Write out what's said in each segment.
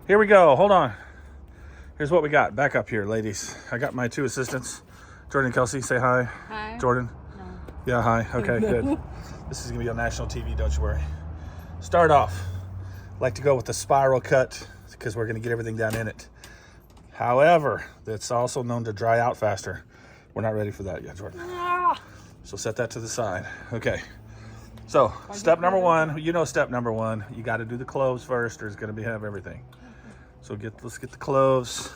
Here we go. Hold on. Here's what we got. Back up here, ladies. I got my two assistants. Jordan and Kelsey, say hi. Hi. Jordan? No. Yeah, hi. Okay, good. This is going to be on national TV, don't you worry. Start off. Like to go with the spiral cut because we're going to get everything down in it. However, that's also known to dry out faster. We're not ready for that yet, Jordan. So set that to the side. Okay. So step number one, you know step number one. You got to do the cloves first, or it's going to have everything. So let's get the cloves.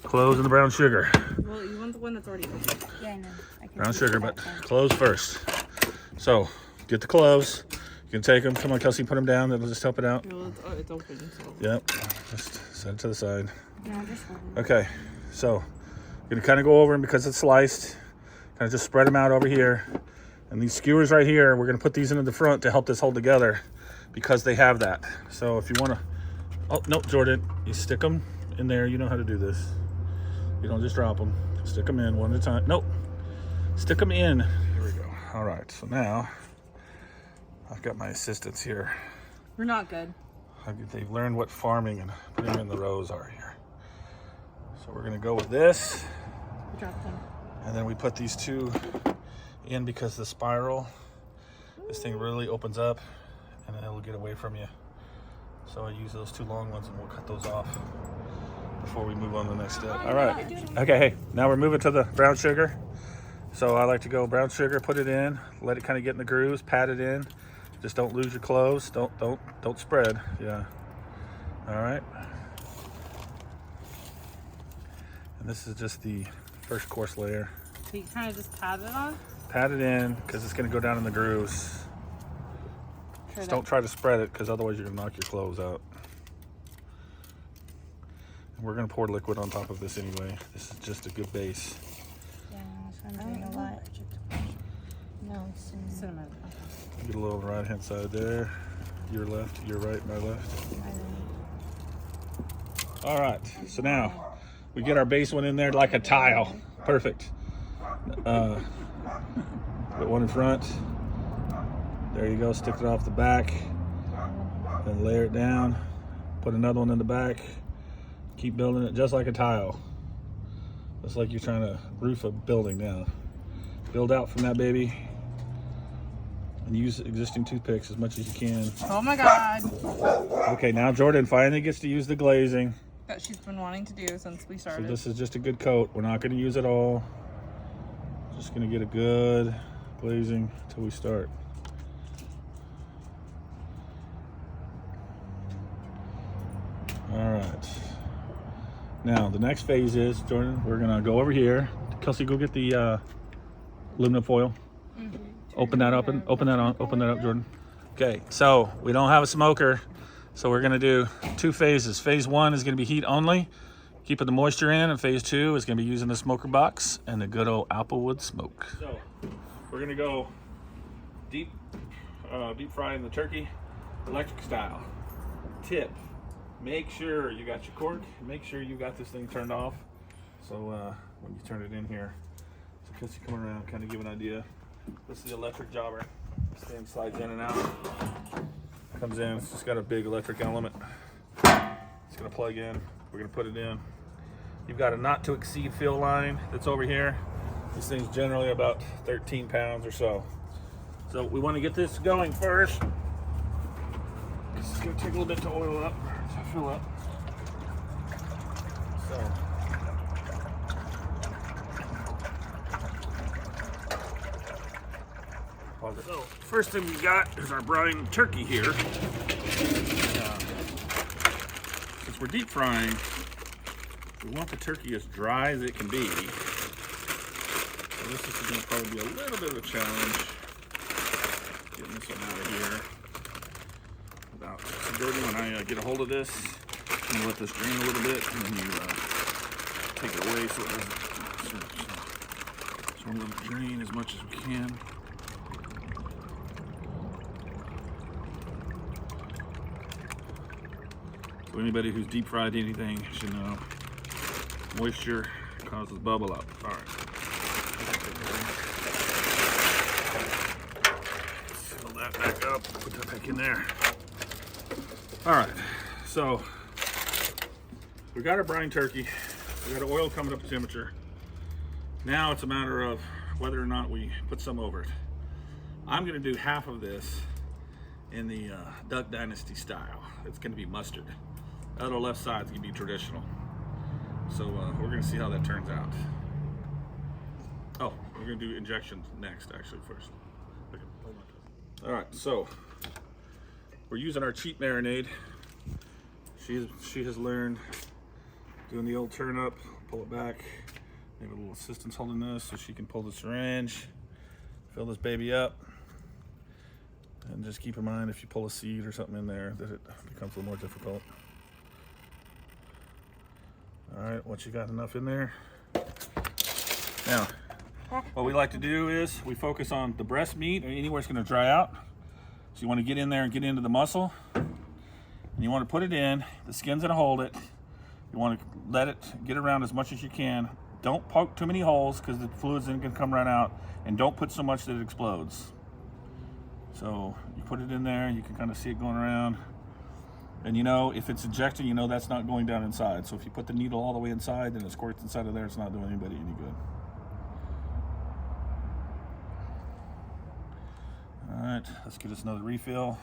Cloves and the brown sugar. Well, you want the one that's already open. Yeah, I know. I can Brown see sugar, that but then. cloves first. So get the cloves. You can take them. Come on, Kelsey, put them down. That'll just help it out. Well, it's open, so. Yep. Just set it to the side. No, just one. Okay. So I'm going to kind of go over them because it's sliced. Kind of just spread them out over here. And these skewers right here, we're going to put these into the front to help this hold together because they have that. So if you want to, oh, no, Jordan, you stick them in there. You know how to do this. You don't just drop them. Stick them in one at a time. Nope. Stick them in. Here we go. All right. So now I've got my assistants here. We're not good. They've learned what farming and putting them in the rows are here. So we're going to go with this. We dropped them. And then we put these two in because the spiral, this thing really opens up and then it'll get away from you. So I use those two long ones and we'll cut those off before we move on to the next step. All right. Okay, hey, now we're moving to the brown sugar. So I like to go brown sugar, put it in, let it kind of get in the grooves, pat it in. Just don't lose your cloves. Don't spread. Yeah. All right. And this is just the first course layer. So you kind of just pat it on? Pat it in because it's going to go down in the grooves. Just don't try to spread it because otherwise you're going to knock your cloves out. And we're going to pour liquid on top of this anyway. This is just a good base. Yeah, so I'm doing a lot. No, it's Cinnamon. Get a little on the right hand side there. Your left, your right, my left. All right, so now we get our base one in there like a tile. Perfect. Put one in front. There you go, stick it off the back. Then layer it down. Put another one in the back. Keep building it just like a tile. Just like you're trying to roof a building now. Build out from that baby. And use existing toothpicks as much as you can. Oh my God. Okay, now Jordan finally gets to use the glazing. That she's been wanting to do since we So started. this is just a good coat. We're not going to use it all. Just going to get a good glazing until we start. All right. Now the next phase is, Jordan, we're going to go over here. Kelsey, go get the aluminum foil. Open that up and open that up, Jordan. Okay, so we don't have a smoker, so we're gonna do two phases. Phase one is gonna be heat only, keeping the moisture in, and phase two is gonna be using the smoker box and the good old Applewood smoke. So we're gonna go deep frying the turkey, electric style. Tip: make sure you got your cork. Make sure you got this thing turned off. So when you turn it in here, so Kelsey, come around, kind of give an idea. This is the electric jobber. This thing slides in and out. Comes in, it's just got a big electric element. It's gonna plug in, we're gonna put it in. You've got a not to exceed fill line that's over here. This thing's generally about 13 pounds or so. So we wanna get this going first. This is gonna take a little bit to oil up, to fill up. So. So, first thing we got is our brine turkey here. Since we're deep frying, we want the turkey as dry as it can be. So this is going to probably be a little bit of a challenge, getting this one out of here. So Jordan, when I get a hold of this, I'm going to let this drain a little bit, and then you take it away so it doesn't. So I'm going to drain as much as we can. So anybody who's deep fried anything should know moisture causes bubble up. All right. Fill that back up. Put that back in there. All right. So We got our brine turkey. We got our oil coming up to temperature. Now it's a matter of whether or not we put some over it. I'm gonna do half of this in the Duck Dynasty style. It's gonna be mustard. The other left side's gonna be traditional. So we're gonna see how that turns out. Oh, we're gonna do injections next, actually, first. Okay, hold on. All right, so we're using our cheap marinade. She has learned doing the old turn up, pull it back. We have a little assistance holding this so she can pull the syringe, fill this baby up. And just keep in mind if you pull a seed or something in there that it becomes a little more difficult. All right, once you got enough in there. Now, what we like to do is we focus on the breast meat or anywhere it's gonna dry out. So you wanna get in there and get into the muscle. And you wanna put it in, the skin's gonna hold it. You wanna let it get around as much as you can. Don't poke too many holes because the fluid's then gonna come right out. And don't put so much that it explodes. So you put it in there, you can kind of see it going around. And you know, if it's ejecting, you know that's not going down inside. So if you put the needle all the way inside and it squirts inside of there, it's not doing anybody any good. All right, let's get us another refill.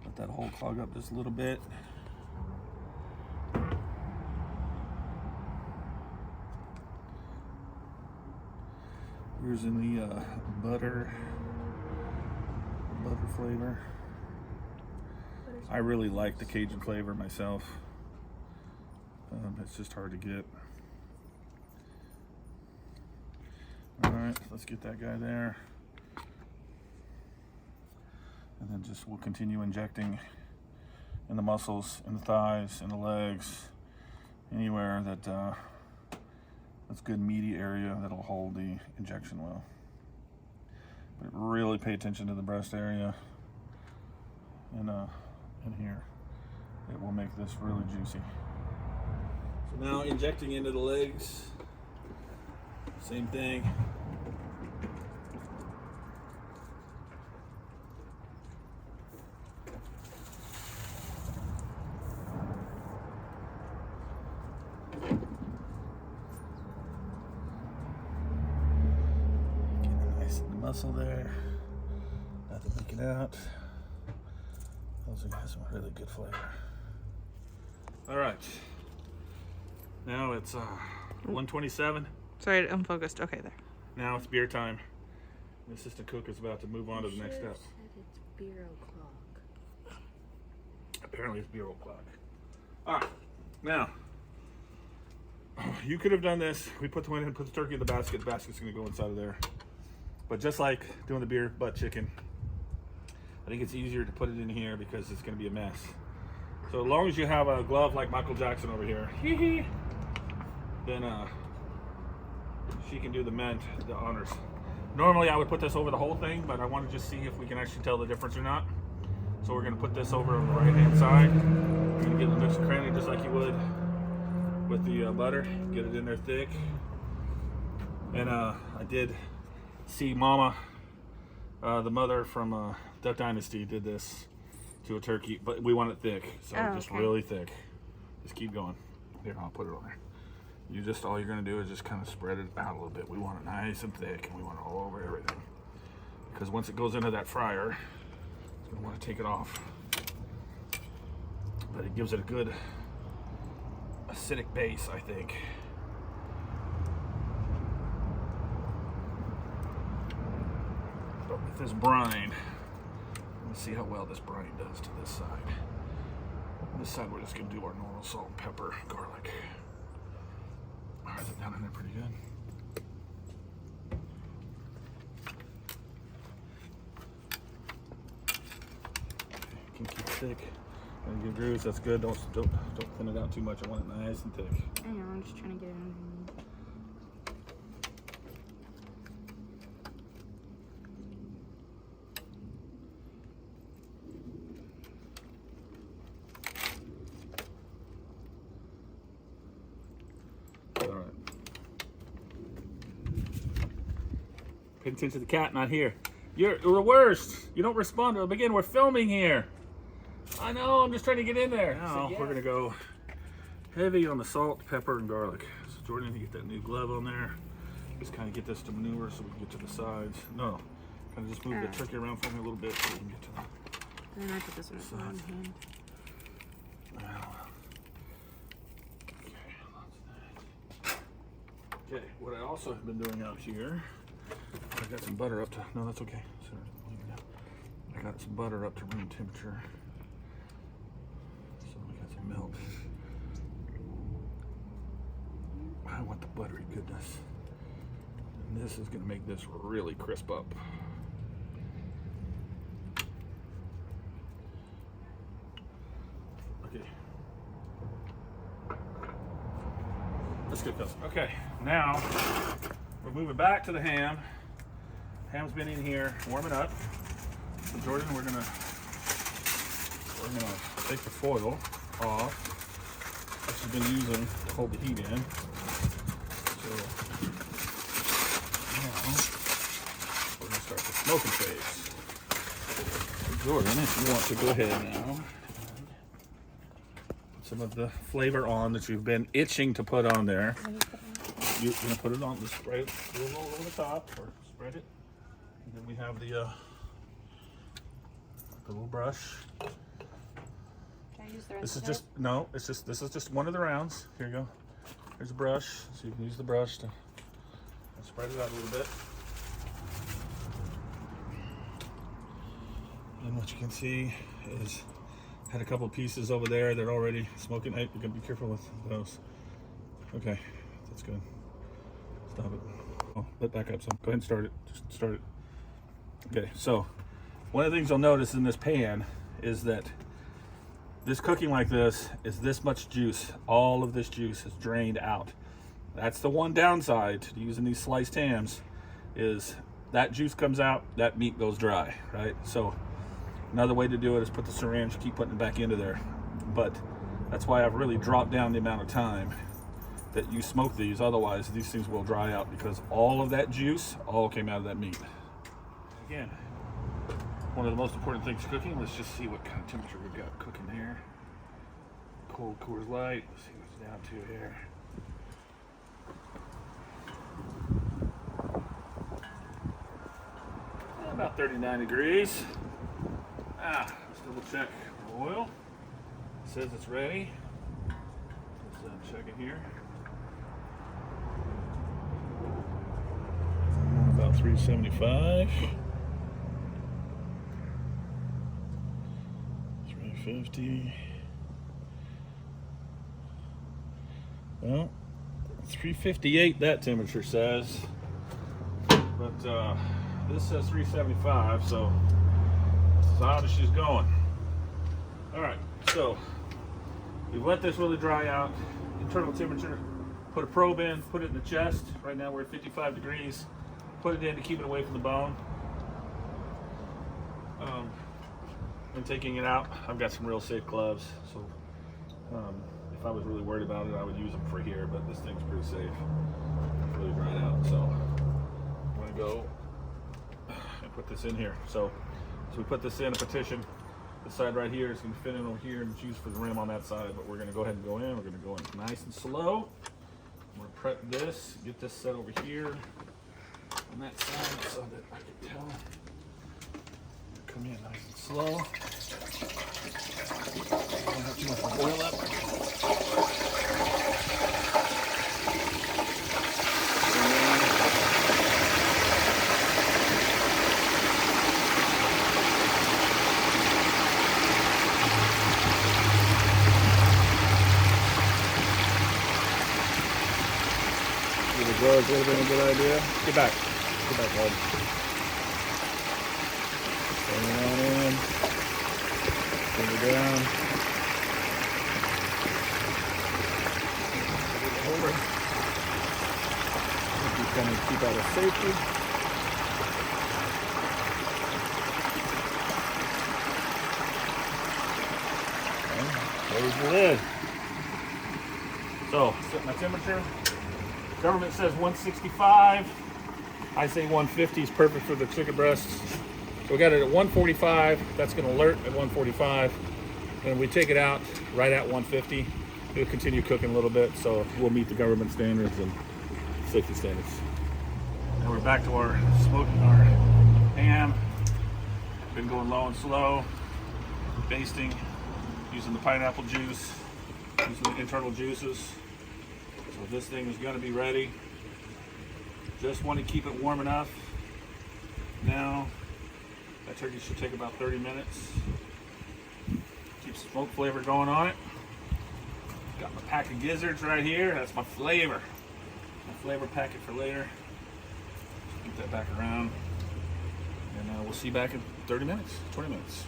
Let that hole clog up just a little bit. Here's in the butter flavor. I really like the Cajun flavor myself. It's just hard to get. All right, let's get that guy there. And then just we'll continue injecting in the muscles, in the thighs, in the legs, anywhere that that's good meaty area that'll hold the injection well. But really pay attention to the breast area and in here. It will make this really juicy. So now injecting into the legs, same thing. Muscle there, nothing leaking out. Those are got some really good flavor. All right, now it's 1:27. Sorry, it unfocused. Okay, there. Now it's beer time. The assistant cook is about to move on to the next step. It's beer o'clock. Apparently it's beer o'clock. All right, now you could have done this. We put the one in, put the turkey in the basket. The basket's gonna go inside of there. But just like doing the beer butt chicken, I think it's easier to put it in here because it's going to be a mess. So as long as you have a glove like Michael Jackson over here, then she can do the honors. Normally I would put this over the whole thing, but I want to just see if we can actually tell the difference or not. So we're going to put this over on the right hand side. You're going to get the nooks and crannies just like you would with the butter. Get it in there thick. And I did see Mama, the mother from Duck Dynasty, did this to a turkey, but we want it thick, so just really thick. Just keep going. Here, I'll put it on there. You just, all you're gonna do is just kind of spread it out a little bit. We want it nice and thick, and we want it all over everything. Because once it goes into that fryer, it's gonna want to take it off. But it gives it a good acidic base, I think. With this brine, let's see how well this brine does to this side. On this side, we're just gonna do our normal salt, pepper, garlic. All right, they're down in there pretty good. Can keep it thick. When you get grooves, that's good. Don't thin it out too much. I want it nice and thick. I know, I'm just trying to get it underneath. Pay attention to the cat, not here. You're the worst. You don't respond to it. Again, we're filming here. I know, I'm just trying to get in there. Now we're gonna go heavy on the salt, pepper, and garlic. So Jordan, you get that new glove on there. Just kind of get this to maneuver so we can get to the sides. No, kind of just move the turkey around for me a little bit so we can get to the And then I put this in one hand. Okay, what I also have been doing out here, I got some butter up to, no, that's okay. Sorry, I got some butter up to room temperature. So we got some milk. I want the buttery goodness. And this is gonna make this really crisp up. Okay. Let's get this. Okay, now we're moving back to the ham. Ham's been in here warming up. So Jordan, we're gonna take the foil off, which we've been using to hold the heat in. So now we're gonna start the smoking phase. So Jordan, if you want to go ahead now, some of the flavor on that you've been itching to put on there. You're gonna put it on, just spray it a little over the top, or spread it. And then we have the little brush. Can I use the rest This is of just, no, it's just, this is just one of the rounds. Here you go. Here's a brush, so you can use the brush to spread it out a little bit. And what you can see is, had a couple pieces over there that are already smoking. Hey, you gotta be careful with those. Okay, that's good. Stop it. Oh, let back up some. Go ahead and start it. Just start it. Okay, so one of the things you'll notice in this pan is that this cooking like this is this much juice. All of this juice is drained out. That's the one downside to using these sliced hams, is that juice comes out, that meat goes dry, right? So another way to do it is put the syringe, keep putting it back into there. But that's why I've really dropped down the amount of time that you smoke these. Otherwise, these things will dry out because all of that juice all came out of that meat. Again, one of the most important things cooking, let's just see what kind of temperature we've got cooking here. Cold Coors Light, let's see what's down to here. About 39 degrees. Let's double check our oil. It says it's ready. Let's check it here. About 375. 350. Well, 358 that temperature says. But this says 375, so that's as hot as she's going. All right, so we've let this really dry out. Internal temperature, put a probe in, put it in the chest. Right now we're at 55 degrees. Put it in to keep it away from the bone. And taking it out, I've got some real safe gloves, so if I was really worried about it, I would use them for here, but this thing's pretty safe. It's really dried out, so I'm gonna go and put this in here. So we put this in a partition. This side right here is gonna fit in over here, and it's used for the rim on that side, but we're gonna go ahead and go in. We're gonna go in nice and slow. I'm gonna prep this, get this set over here on that side so that I can tell. Come in nice and slow. Don't have too much oil up. The gloves would have been a good idea. Get back, bud. Bring it on in. Bring it down. Over. Just kind of keep out of safety. And close the lid. So, set my temperature. Government says 165. I say 150 is perfect for the chicken breasts. So we got it at 145. That's going to alert at 145. And we take it out right at 150. it'll continue cooking a little bit, so we'll meet the government standards and safety standards. And we're back to our smoking our ham. Been going low and slow, basting, using the pineapple juice, using the internal juices. So this thing is going to be ready. Just want to keep it warm enough. Now, that turkey should take about 30 minutes. Keep smoke flavor going on it. Got my pack of gizzards right here. That's my flavor. My flavor packet for later. Keep that back around. And we'll see you back in 30 minutes, 20 minutes.